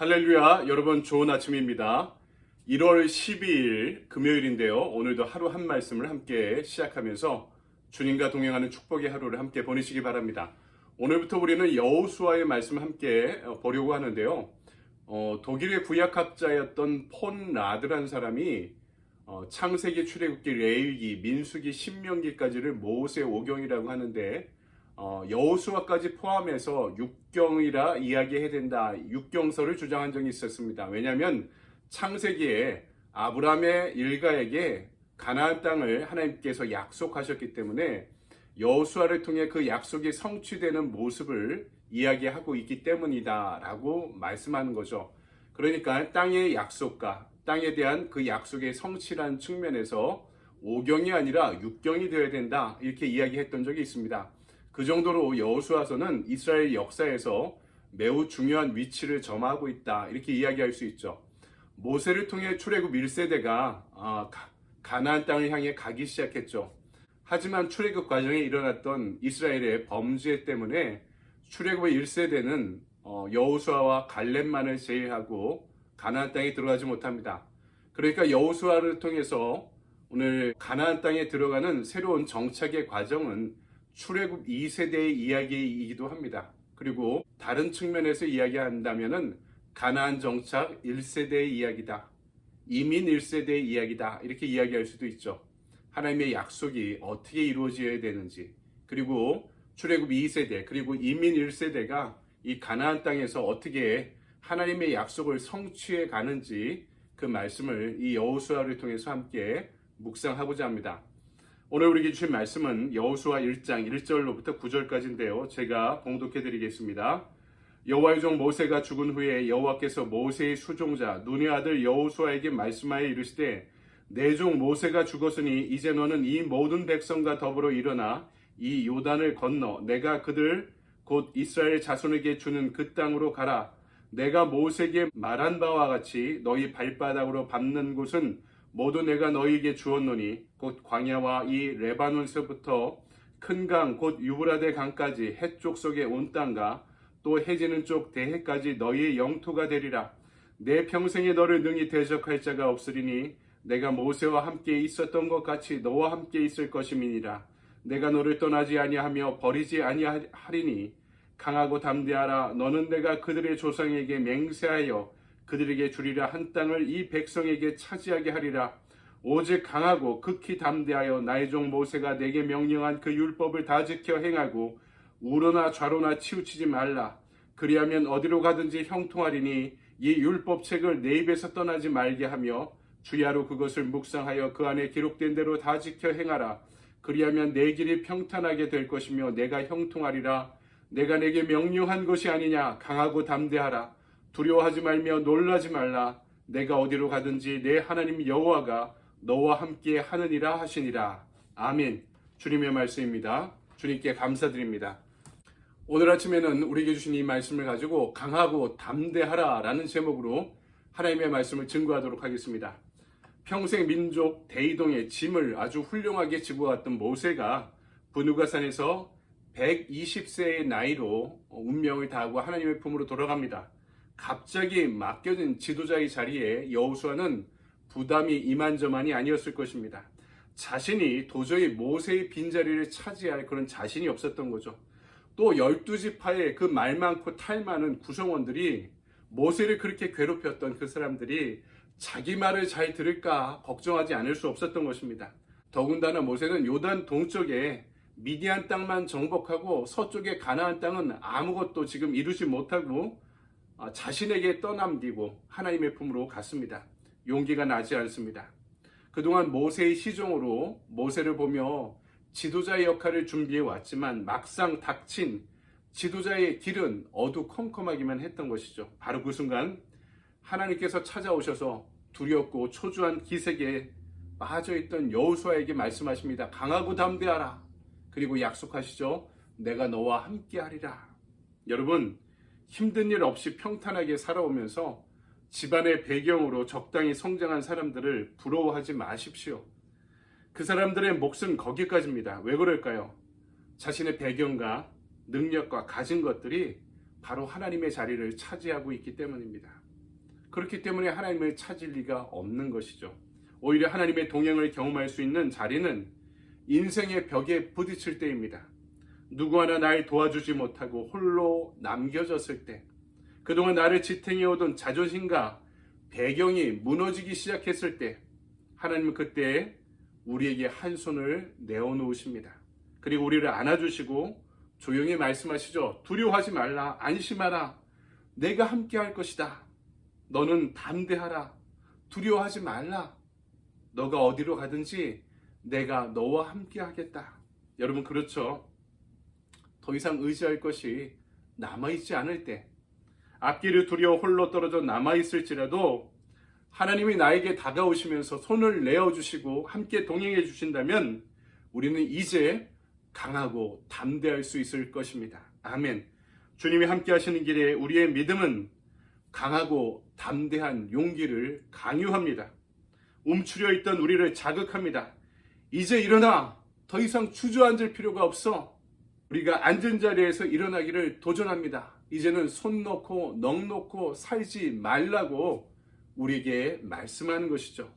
할렐루야, 여러분 좋은 아침입니다. 1월 12일 금요일인데요. 오늘도 하루 한 말씀을 함께 시작하면서 주님과 동행하는 축복의 하루를 함께 보내시기 바랍니다. 오늘부터 우리는 여호수아의 말씀을 함께 보려고 하는데요. 독일의 구약학자였던 폰 라드라는 사람이 창세기, 출애굽기, 레위기, 민수기, 신명기까지를 모세 오경이라고 하는데 여호수아까지 포함해서 육경이라 이야기해야 된다. 육경서를 주장한 적이 있었습니다. 왜냐하면 창세기에 아브라함의 일가에게 가나안 땅을 하나님께서 약속하셨기 때문에 여호수아를 통해 그 약속이 성취되는 모습을 이야기하고 있기 때문이다 라고 말씀하는 거죠. 그러니까 땅의 약속과 땅에 대한 그 약속의 성취라는 측면에서 오경이 아니라 육경이 되어야 된다 이렇게 이야기했던 적이 있습니다. 그 정도로 여호수아서는 이스라엘 역사에서 매우 중요한 위치를 점하고 있다 이렇게 이야기할 수 있죠. 모세를 통해 출애굽 1세대가 가나안 땅을 향해 가기 시작했죠. 하지만 출애굽 과정에 일어났던 이스라엘의 범죄 때문에 출애굽의 1세대는 여호수아와 갈렙만을 제외하고 가나안 땅에 들어가지 못합니다. 그러니까 여호수아를 통해서 오늘 가나안 땅에 들어가는 새로운 정착의 과정은 출애굽 2세대의 이야기이기도 합니다. 그리고 다른 측면에서 이야기한다면은 가나안 정착 1세대의 이야기다. 이민 1세대의 이야기다. 이렇게 이야기할 수도 있죠. 하나님의 약속이 어떻게 이루어져야 되는지, 그리고 출애굽 2세대, 그리고 이민 1세대가 이 가나안 땅에서 어떻게 하나님의 약속을 성취해 가는지 그 말씀을 이 여호수아를 통해서 함께 묵상하고자 합니다. 오늘 우리에게 주신 말씀은 여호수아 1장 1절로부터 9절까지인데요. 제가 봉독해 드리겠습니다. 여호와의 종 모세가 죽은 후에 여호와께서 모세의 수종자 눈의 아들 여호수아에게 말씀하여 이르시되 내 종 모세가 죽었으니 이제 너는 이 모든 백성과 더불어 일어나 이 요단을 건너 내가 그들 곧 이스라엘 자손에게 주는 그 땅으로 가라. 내가 모세에게 말한 바와 같이 너희 발바닥으로 밟는 곳은 모두 내가 너희에게 주었노니 곧 광야와 이 레바논에서부터 큰 강 곧 유브라데 강까지 해쪽 속의 온 땅과 또 해지는 쪽 대해까지 너희의 영토가 되리라. 내 평생에 너를 능히 대적할 자가 없으리니 내가 모세와 함께 있었던 것 같이 너와 함께 있을 것임이니라. 내가 너를 떠나지 아니하며 버리지 아니하리니 강하고 담대하라. 너는 내가 그들의 조상에게 맹세하여 그들에게 주리라 한 땅을 이 백성에게 차지하게 하리라. 오직 강하고 극히 담대하여 나의 종 모세가 내게 명령한 그 율법을 다 지켜 행하고 우로나 좌로나 치우치지 말라. 그리하면 어디로 가든지 형통하리니 이 율법책을 내 입에서 떠나지 말게 하며 주야로 그것을 묵상하여 그 안에 기록된 대로 다 지켜 행하라. 그리하면 내 길이 평탄하게 될 것이며 내가 형통하리라. 내가 내게 명령한 것이 아니냐. 강하고 담대하라. 두려워하지 말며 놀라지 말라. 내가 어디로 가든지 내 하나님 여호와가 너와 함께 하느니라 하시니라. 아멘. 주님의 말씀입니다. 주님께 감사드립니다. 오늘 아침에는 우리에게 주신 이 말씀을 가지고 강하고 담대하라 라는 제목으로 하나님의 말씀을 증거하도록 하겠습니다. 평생 민족 대이동의 짐을 아주 훌륭하게 지고 왔던 모세가 브누가산에서 120세의 나이로 운명을 다하고 하나님의 품으로 돌아갑니다. 갑자기 맡겨진 지도자의 자리에 여호수아는 부담이 이만저만이 아니었을 것입니다. 자신이 도저히 모세의 빈자리를 차지할 그런 자신이 없었던 거죠. 또 12지파의 그 말 많고 탈 많은 구성원들이 모세를 그렇게 괴롭혔던 그 사람들이 자기 말을 잘 들을까 걱정하지 않을 수 없었던 것입니다. 더군다나 모세는 요단 동쪽에 미디안 땅만 정복하고 서쪽의 가나안 땅은 아무것도 지금 이루지 못하고 자신에게 떠남기고 하나님의 품으로 갔습니다. 용기가 나지 않습니다. 그동안 모세의 시종으로 모세를 보며 지도자의 역할을 준비해 왔지만 막상 닥친 지도자의 길은 어두컴컴하기만 했던 것이죠. 바로 그 순간 하나님께서 찾아오셔서 두렵고 초조한 기색에 빠져있던 여호수아에게 말씀하십니다. 강하고 담대하라. 그리고 약속하시죠. 내가 너와 함께하리라. 여러분, 힘든 일 없이 평탄하게 살아오면서 집안의 배경으로 적당히 성장한 사람들을 부러워하지 마십시오. 그 사람들의 몫은 거기까지입니다. 왜 그럴까요? 자신의 배경과 능력과 가진 것들이 바로 하나님의 자리를 차지하고 있기 때문입니다. 그렇기 때문에 하나님을 찾을 리가 없는 것이죠. 오히려 하나님의 동행을 경험할 수 있는 자리는 인생의 벽에 부딪힐 때입니다. 누구 하나 날 도와주지 못하고 홀로 남겨졌을 때, 그동안 나를 지탱해오던 자존심과 배경이 무너지기 시작했을 때, 하나님은 그때 우리에게 한 손을 내어놓으십니다. 그리고 우리를 안아주시고 조용히 말씀하시죠. 두려워하지 말라. 안심하라. 내가 함께 할 것이다. 너는 담대하라. 두려워하지 말라. 너가 어디로 가든지 내가 너와 함께 하겠다. 여러분, 그렇죠? 더 이상 의지할 것이 남아있지 않을 때, 앞길을 두려워 홀로 떨어져 남아있을지라도 하나님이 나에게 다가오시면서 손을 내어주시고 함께 동행해 주신다면 우리는 이제 강하고 담대할 수 있을 것입니다. 아멘. 주님이 함께 하시는 길에 우리의 믿음은 강하고 담대한 용기를 강요합니다. 움츠려 있던 우리를 자극합니다. 이제 일어나. 더 이상 주저앉을 필요가 없어. 우리가 앉은 자리에서 일어나기를 도전합니다. 이제는 손 놓고 넋 놓고 살지 말라고 우리에게 말씀하는 것이죠.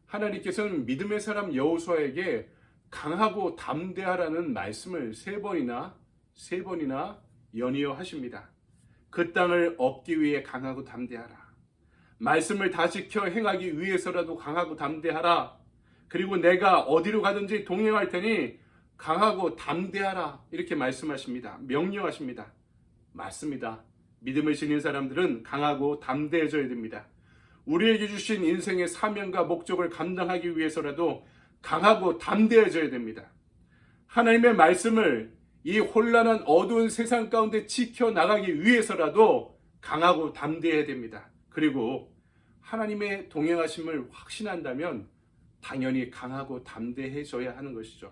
하나님께서는 믿음의 사람 여호수아에게 강하고 담대하라는 말씀을 세 번이나 연이어 하십니다. 그 땅을 얻기 위해 강하고 담대하라. 말씀을 다 지켜 행하기 위해서라도 강하고 담대하라. 그리고 내가 어디로 가든지 동행할 테니 강하고 담대하라. 이렇게 말씀하십니다. 명령하십니다. 맞습니다. 믿음을 지닌 사람들은 강하고 담대해져야 됩니다. 우리에게 주신 인생의 사명과 목적을 감당하기 위해서라도 강하고 담대해져야 됩니다. 하나님의 말씀을 이 혼란한 어두운 세상 가운데 지켜나가기 위해서라도 강하고 담대해야 됩니다. 그리고 하나님의 동행하심을 확신한다면 당연히 강하고 담대해져야 하는 것이죠.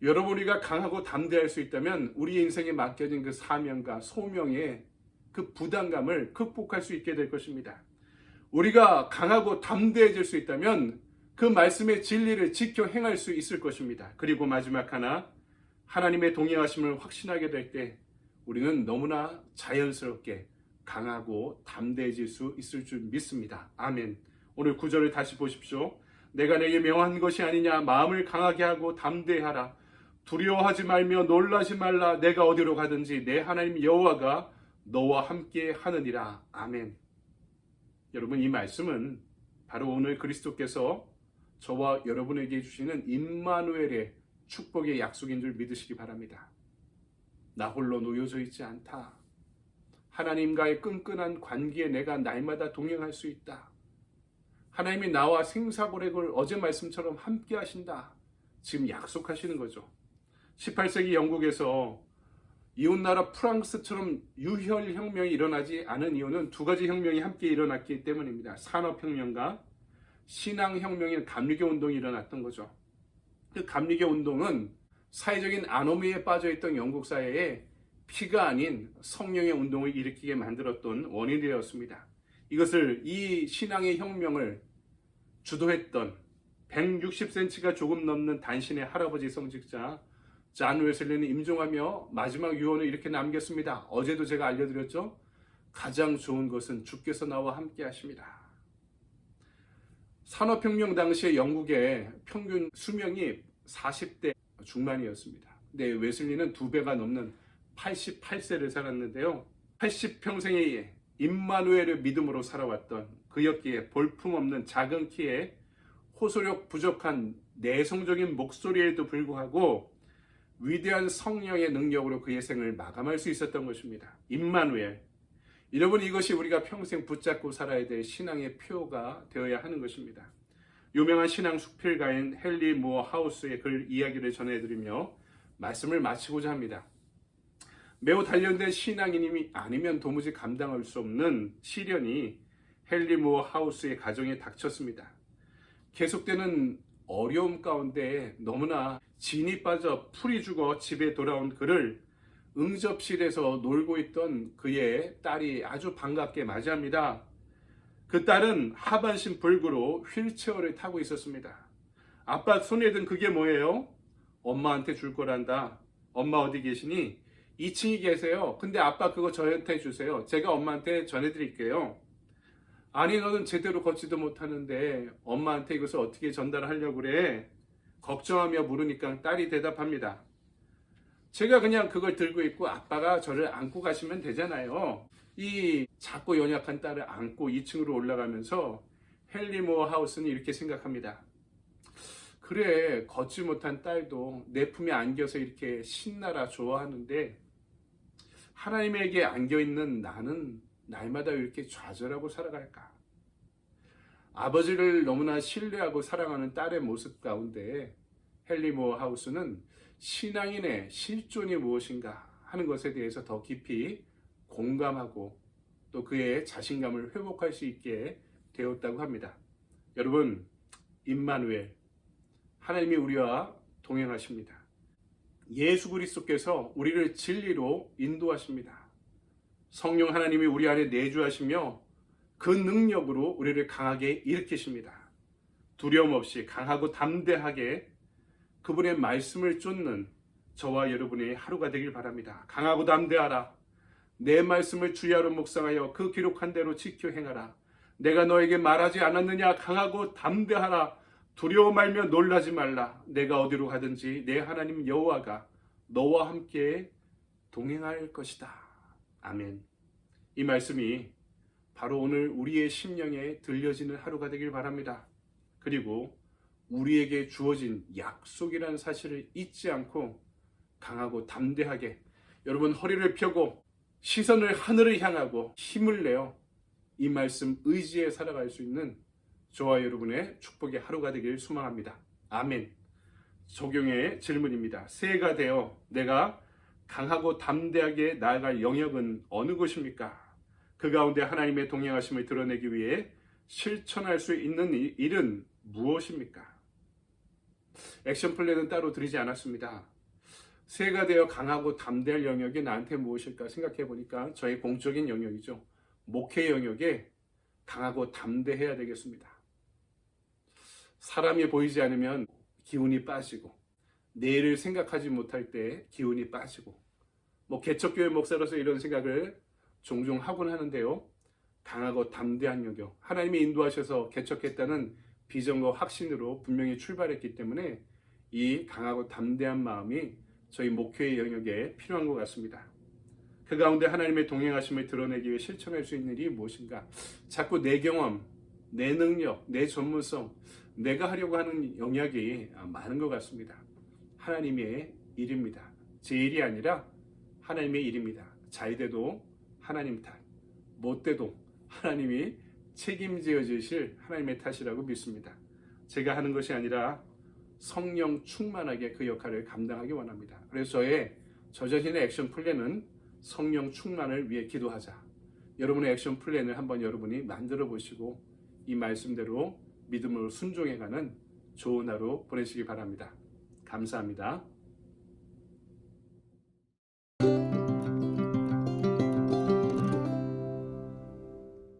여러분, 우리가 강하고 담대할 수 있다면 우리 인생에 맡겨진 그 사명과 소명의 그 부담감을 극복할 수 있게 될 것입니다. 우리가 강하고 담대해질 수 있다면 그 말씀의 진리를 지켜 행할 수 있을 것입니다. 그리고 마지막 하나, 하나님의 동행하심을 확신하게 될 때 우리는 너무나 자연스럽게 강하고 담대해질 수 있을 줄 믿습니다. 아멘. 오늘 9절을 다시 보십시오. 내가 내게 명한 것이 아니냐. 마음을 강하게 하고 담대하라. 두려워하지 말며 놀라지 말라. 내가 어디로 가든지 내 하나님 여호와가 너와 함께 하느니라. 아멘. 여러분, 이 말씀은 바로 오늘 그리스도께서 저와 여러분에게 주시는 임마누엘의 축복의 약속인 줄 믿으시기 바랍니다. 나 홀로 놓여져 있지 않다. 하나님과의 끈끈한 관계에 내가 날마다 동행할 수 있다. 하나님이 나와 생사고래를 어제 말씀처럼 함께 하신다. 지금 약속하시는 거죠. 18세기 영국에서 이웃나라 프랑스처럼 유혈혁명이 일어나지 않은 이유는 두 가지 혁명이 함께 일어났기 때문입니다. 산업혁명과 신앙혁명인 감리교 운동이 일어났던 거죠. 그 감리교 운동은 사회적인 아노미에 빠져있던 영국 사회에 피가 아닌 성령의 운동을 일으키게 만들었던 원인이 되었습니다. 이것을, 이 신앙의 혁명을 주도했던 160cm가 조금 넘는 단신의 할아버지 성직자 존 웨슬리는 임종하며 마지막 유언을 이렇게 남겼습니다. 어제도 제가 알려드렸죠. 가장 좋은 것은 주께서 나와 함께 하십니다. 산업혁명 당시에 영국의 평균 수명이 40대 중반이었습니다. 근데 웨슬리는 2배가 넘는 88세를 살았는데요. 80평생의 임마누엘의 믿음으로 살아왔던 그였기에 볼품없는 작은 키에 호소력 부족한 내성적인 목소리에도 불구하고 위대한 성령의 능력으로 그의 생을 마감할 수 있었던 것입니다. 임마누엘. 여러분, 이것이 우리가 평생 붙잡고 살아야 될 신앙의 표가 되어야 하는 것입니다. 유명한 신앙 수필가인 헨리 무어 하우스의 글 이야기를 전해드리며 말씀을 마치고자 합니다. 매우 단련된 신앙인이 아니면 도무지 감당할 수 없는 시련이 헨리 무어 하우스의 가정에 닥쳤습니다. 계속되는 어려움 가운데 너무나 진이 빠져 풀이 죽어 집에 돌아온 그를 응접실에서 놀고 있던 그의 딸이 아주 반갑게 맞이합니다. 그 딸은 하반신 불구로 휠체어를 타고 있었습니다. 아빠 손에 든 그게 뭐예요? 엄마한테 줄 거란다. 엄마 어디 계시니? 2층에 계세요. 근데 아빠 그거 저한테 주세요. 제가 엄마한테 전해드릴게요. 아니 너는 제대로 걷지도 못하는데 엄마한테 이것을 어떻게 전달하려고 그래? 걱정하며 물으니까 딸이 대답합니다. 제가 그냥 그걸 들고 있고 아빠가 저를 안고 가시면 되잖아요. 이 작고 연약한 딸을 안고 2층으로 올라가면서 헨리 모어 하우스는 이렇게 생각합니다. 그래, 걷지 못한 딸도 내 품에 안겨서 이렇게 신나라 좋아하는데 하나님에게 안겨있는 나는 날마다 왜 이렇게 좌절하고 살아갈까? 아버지를 너무나 신뢰하고 사랑하는 딸의 모습 가운데 헨리 모어 하우스는 신앙인의 실존이 무엇인가 하는 것에 대해서 더 깊이 공감하고 또 그의 자신감을 회복할 수 있게 되었다고 합니다. 여러분, 임마누엘, 하나님이 우리와 동행하십니다. 예수 그리스도께서 우리를 진리로 인도하십니다. 성령 하나님이 우리 안에 내주하시며 그 능력으로 우리를 강하게 일으키십니다. 두려움 없이 강하고 담대하게 그분의 말씀을 쫓는 저와 여러분의 하루가 되길 바랍니다. 강하고 담대하라. 내 말씀을 주야로 묵상하여 그 기록한 대로 지켜 행하라. 내가 너에게 말하지 않았느냐? 강하고 담대하라. 두려워 말며 놀라지 말라. 내가 어디로 가든지 내 하나님 여호와가 너와 함께 동행할 것이다. 아멘. 이 말씀이 바로 오늘 우리의 심령에 들려지는 하루가 되길 바랍니다. 그리고 우리에게 주어진 약속이라는 사실을 잊지 않고 강하고 담대하게 여러분 허리를 펴고 시선을 하늘을 향하고 힘을 내어 이 말씀 의지에 살아갈 수 있는 저와 여러분의 축복의 하루가 되길 소망합니다. 아멘. 적용의 질문입니다. 새해가 되어 내가 강하고 담대하게 나아갈 영역은 어느 곳입니까? 그 가운데 하나님의 동행하심을 드러내기 위해 실천할 수 있는 일은 무엇입니까? 액션 플랜은 따로 드리지 않았습니다. 새해가 되어 강하고 담대할 영역이 나한테 무엇일까 생각해 보니까 저의 공적인 영역이죠. 목회 영역에 강하고 담대해야 되겠습니다. 사람이 보이지 않으면 기운이 빠지고 내일을 생각하지 못할 때 기운이 빠지고 개척교회 목사로서 이런 생각을 종종 하곤 하는데요. 강하고 담대한 영역, 하나님이 인도하셔서 개척했다는 비전과 확신으로 분명히 출발했기 때문에 이 강하고 담대한 마음이 저희 목회의 영역에 필요한 것 같습니다. 그 가운데 하나님의 동행하심을 드러내기 위해 실천할 수 있는 일이 무엇인가? 자꾸 내 경험, 내 능력, 내 전문성, 내가 하려고 하는 영역이 많은 것 같습니다. 하나님의 일입니다. 제 일이 아니라 하나님의 일입니다. 잘 돼도 하나님 탓, 못 돼도 하나님이 책임져 주실 하나님의 탓이라고 믿습니다. 제가 하는 것이 아니라 성령 충만하게 그 역할을 감당하기 원합니다. 그래서 저 자신의 액션 플랜은 성령 충만을 위해 기도하자. 여러분의 액션 플랜을 한번 여러분이 만들어 보시고 이 말씀대로 믿음으로 순종해가는 좋은 하루 보내시기 바랍니다. 감사합니다.